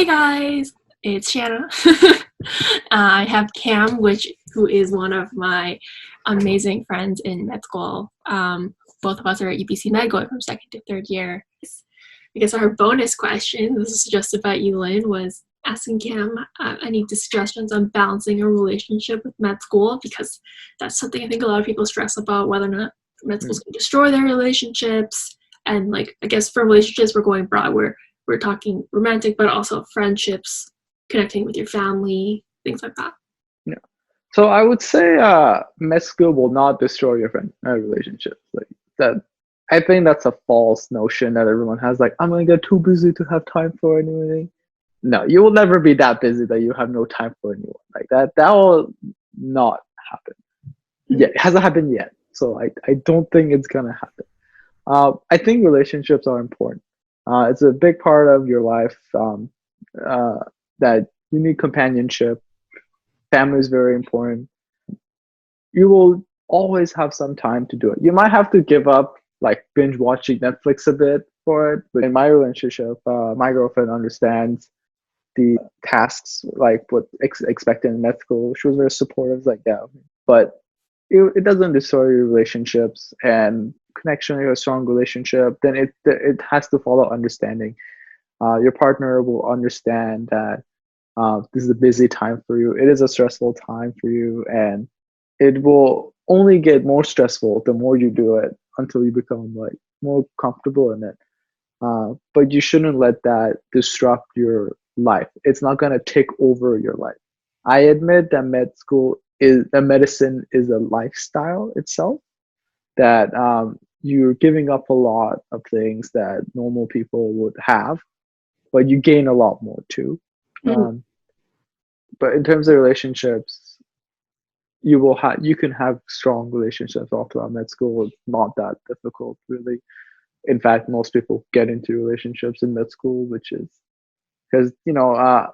Hey guys, it's Shanna. I have Cam, who is one of my amazing friends in med school. Both of us are at UBC Med, going from second to third year. Because our bonus question, this is just about you, Lynn, was asking Cam any suggestions on balancing a relationship with med school, because that's something I think a lot of people stress about, whether or not med schools can destroy their relationships. And I guess for relationships, we're going broad. We're talking romantic, but also friendships, connecting with your family, things like that. Yeah. So I would say med school will not destroy your friend relationships. Like that, I think that's a false notion that everyone has. Like, I'm gonna get too busy to have time for anything. No, you will never be that busy that you have no time for anyone. Like that. That will not happen. Yeah, it hasn't happened yet. So I don't think it's gonna happen. I think relationships are important. It's a big part of your life. Uh, that you need companionship. Family is very important. You will always have some time to do it. You might have to give up like binge watching Netflix a bit for it. But in my relationship, my girlfriend understands the tasks, like what expected in med school. She was very supportive, like yeah. But it doesn't destroy your relationships and connection. You have a strong relationship, then it has to follow understanding. Your partner will understand that this is a busy time for you. It is a stressful time for you, and it will only get more stressful the more you do it until you become like more comfortable in it. But you shouldn't let that disrupt your life. It's not gonna take over your life. I admit that medicine is a lifestyle itself. That you're giving up a lot of things that normal people would have, but you gain a lot more too. Um, but in terms of relationships, you can have strong relationships all throughout med school. It's not that difficult, really. In fact, most people get into relationships in med school, which is because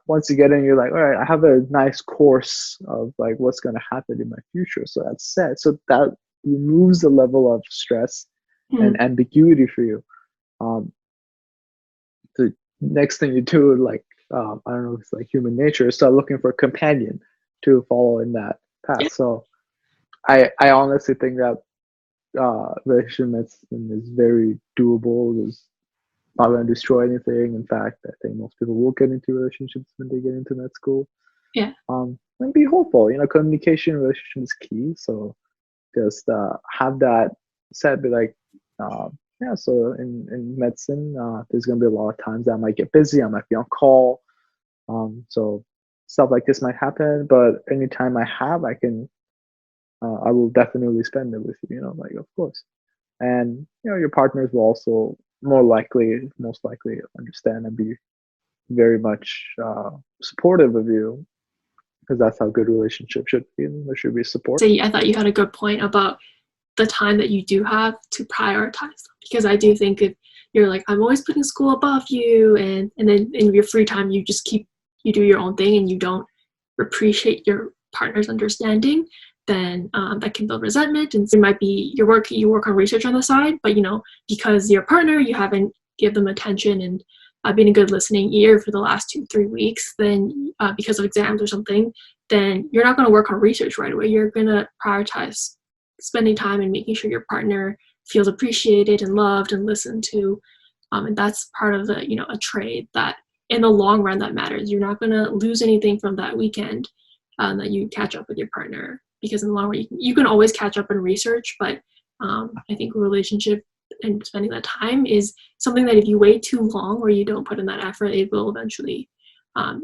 once you get in, you're like, all right, I have a nice course of like what's going to happen in my future, so that's set. So that removes the level of stress and ambiguity for you. The next thing you do, like I don't know, if it's like human nature, is start looking for a companion to follow in that path. So I honestly think that relationship medicine is very doable. It's not going to destroy anything. In fact, I think most people will get into relationships when they get into med school. Yeah. And be hopeful. Communication in relationship is key. So just have that set. Be like, yeah. So in medicine, there's going to be a lot of times that I might get busy. I might be on call. So stuff like this might happen. But anytime I have, I will definitely spend it with you. Like of course. And your partners will also most likely understand and be very much supportive of you, because that's how good relationships should be. There should be support. So I thought you had a good point about the time that you do have to prioritize, because I do think if you're like, I'm always putting school above you, and then in your free time you do your own thing and you don't appreciate your partner's understanding, then that can build resentment. And so it might be you work on research on the side, but because your partner, you haven't give them attention and been a good listening ear for the last 2-3 weeks, then because of exams or something, then you're not going to work on research right away. You're going to prioritize spending time and making sure your partner feels appreciated and loved and listened to. And that's part of the, a trade that in the long run that matters. You're not going to lose anything from that weekend that you catch up with your partner, because in the long run, you can always catch up in research, but I think a relationship and spending that time is something that if you wait too long or you don't put in that effort, it will eventually,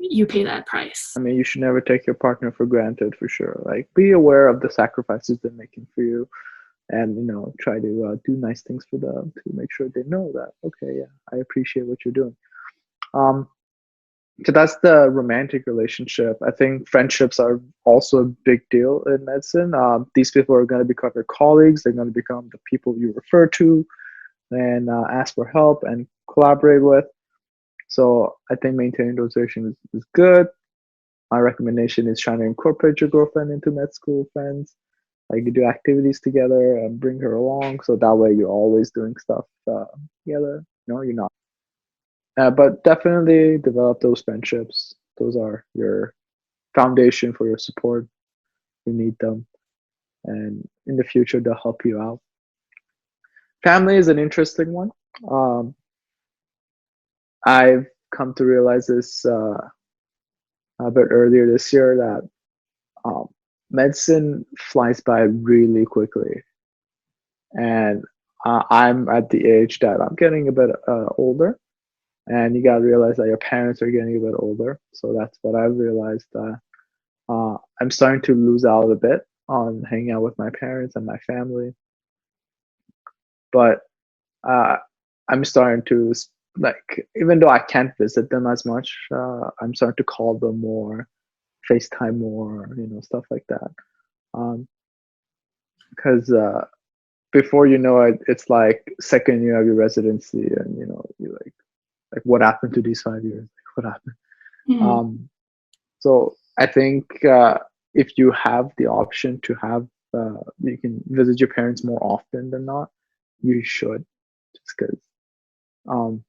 you pay that price. I mean, you should never take your partner for granted, for sure. Like, be aware of the sacrifices they're making for you, and try to do nice things for them to make sure they know that, okay, yeah, I appreciate what you're doing. So that's the romantic relationship. I think friendships are also a big deal in medicine. These people are going to become your colleagues. They're going to become the people you refer to and ask for help and collaborate with. So I think maintaining those relations is good. My recommendation is trying to incorporate your girlfriend into med school friends. Like, you do activities together and bring her along, so that way you're always doing stuff together. You're not But definitely develop those friendships. Those are your foundation for your support. You need them, and in the future they'll help you out. Family is an interesting one. Um, I've come to realize this a bit earlier this year that um, medicine flies by really quickly, and I'm at the age that I'm getting a bit older, and you gotta realize that your parents are getting a bit older. So that's what I've realized that I'm starting to lose out a bit on hanging out with my parents and my family, but uh, I'm starting to like, even though I can't visit them as much, I'm starting to call them more, FaceTime more, stuff like that. Because before you know it, it's like second year of your residency, and you like what happened to these 5 years? What happened? Mhm. So I think if you have the option to have, you can visit your parents more often than not, you should, just because um,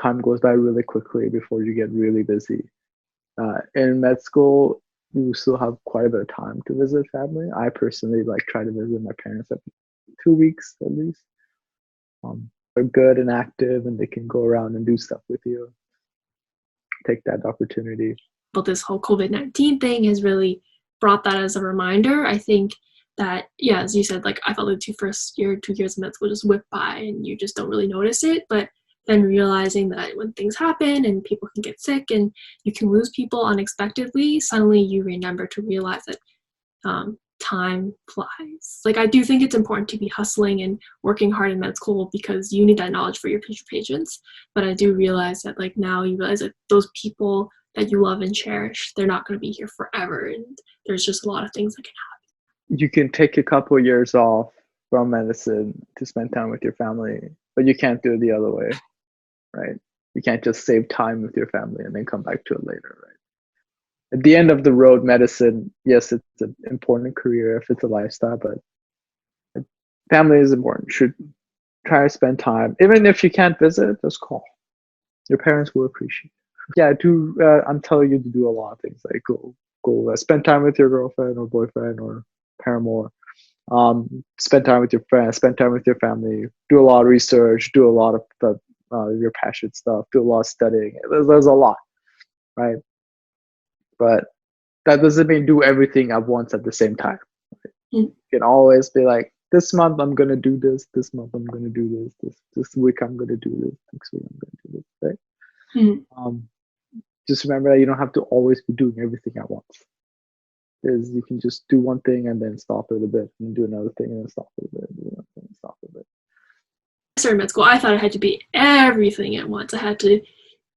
time goes by really quickly before you get really busy. In med school, you still have quite a bit of time to visit family. I personally like try to visit my parents every 2 weeks at least. They're good and active, and they can go around and do stuff with you. Take that opportunity. But this whole COVID-19 thing has really brought that as a reminder. I think that, yeah, as you said, like I felt like the first year, 2 years of med school just whip by and you just don't really notice it. But then realizing that when things happen and people can get sick and you can lose people unexpectedly, suddenly you remember to realize that time flies. Like I do think it's important to be hustling and working hard in med school because you need that knowledge for your future patients. But I do realize that like now you realize that those people that you love and cherish, they're not going to be here forever, and there's just a lot of things that can You can take a couple of years off from medicine to spend time with your family, but you can't do it the other way, right? You can't just save time with your family and then come back to it later, right? At the end of the road, medicine, yes, it's an important career if it's a lifestyle, but family is important. Should try to spend time, even if you can't visit, just call. Your parents will appreciate it. Yeah, do. I'm telling you to do a lot of things, like go spend time with your girlfriend or boyfriend or paramour. Spend time with your friends, spend time with your family, do a lot of research, do a lot of your passion stuff, do a lot of studying. There's a lot, right? But that doesn't mean do everything at once at the same time. happen. You can always be like, this month I'm gonna do this month I'm gonna do this week I'm gonna do this, next week I'm gonna do this, right? Mm. Just remember that you don't have to always be doing everything at once. Is you can just do one thing and then stop it a bit, and do another thing and then stop it a bit, and do another thing and stop it a bit. I started med school, I thought I had to be everything at once. I had to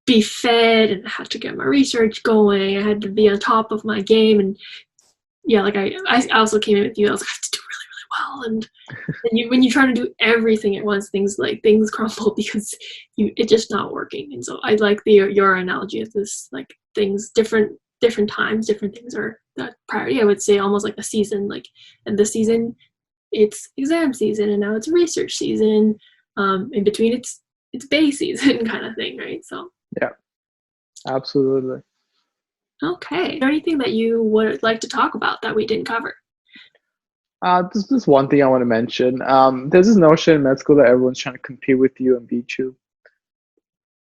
be fed and I had to get my research going. I had to be on top of my game. And yeah, like I also came in with you. I was like, I have to do really, really well. And when you try to do everything at once, things crumble because it's just not working. And so I like your analogy of this, like things different times, different things are the priority. I would say almost like a season, like and this season it's exam season and now it's research season. In between it's bay season kind of thing, right? So Yeah, absolutely. okay. Is there anything that you would like to talk about that we didn't cover? This is one thing I want to mention. There's this notion in med school that everyone's trying to compete with you and beat you.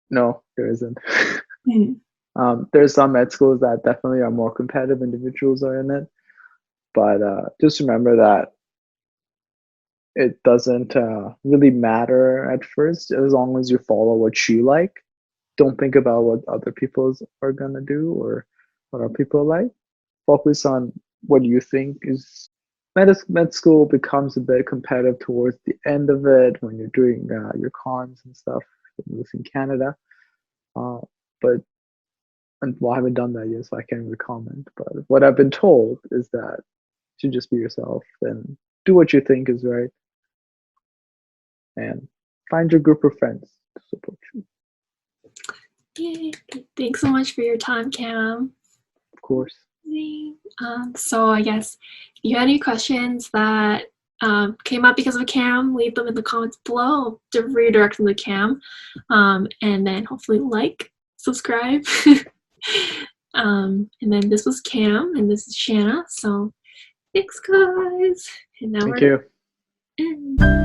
No, there isn't. There's some med schools that definitely are more competitive individuals are in it, but just remember that it doesn't really matter at first, as long as you follow what you like. Don't think about what other people are gonna do or what other people like. Focus on what you think is. Med school becomes a bit competitive towards the end of it when you're doing your cons and stuff. In Canada, but well, I haven't done that yet, so I can't really comment. But what I've been told is that you should just be yourself and do what you think is right, and find your group of friends to support you. Yay. Thanks so much for your time, Cam. Of course. So I guess if you had any questions that came up because of a Cam, leave them in the comments below. I'll redirect them to Cam. And then hopefully like, subscribe. And then this was Cam, and this is Shanna. So thanks, guys. And now Thank you. we're in.